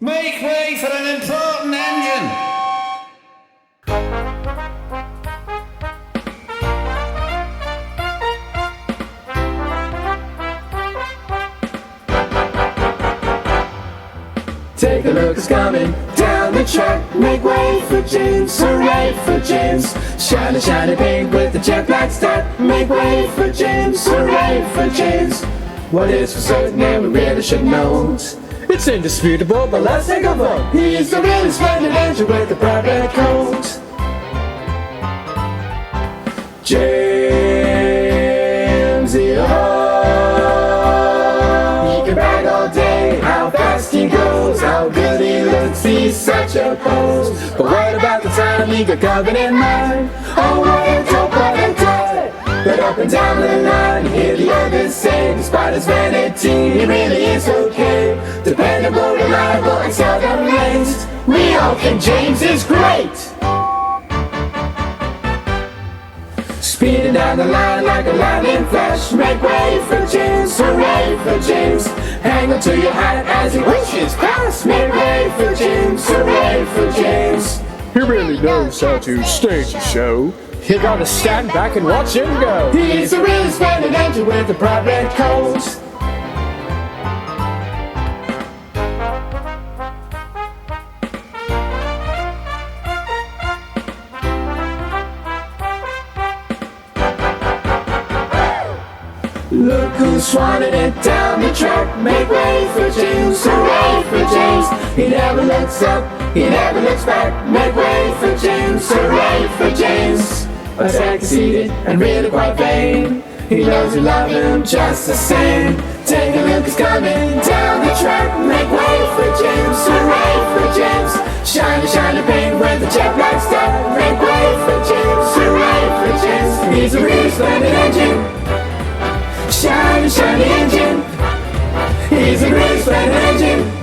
Make way for an important engine! Take a look, it's coming down the track. Make way for James, hooray for James. Shiny, shiny pink with the jet black stack. Make way for James, hooray for James. What is for certain and we really should know? It's indisputable, but let's take a vote. He's the really splendid engine with the bright red coat. James, he can brag all day how fast he goes, how good he looks, he's such a pose. But what about the time he got covered in mine? Oh, what a dope, what a dud. But up and down the line, hear the others say, despite his vanity, he really is okay. Dependable, reliable, and seldom late. We all think James is great. Speeding down the line like a lightning flash. Make way for James, hooray for James. Hang on to your hat as he wishes past. Make way for James, hooray for James. He really knows how to stage a show. You gotta stand back and watch him go. He's a really splendid engine with a bright red coat. Look who's swanning it down the track. Make way for James, hooray for James. He never looks up, he never looks back. Make way for James, hooray for James. A tag seated and really quite vain. He knows you love him just the same. Take a look, he's coming down the track. Make way for James, hooray for James. Shiny, shiny pink with the jet black star. Make way for James, hooray for James. He's a really splendid engine. Shiny, shiny engine. He's a really splendid engine.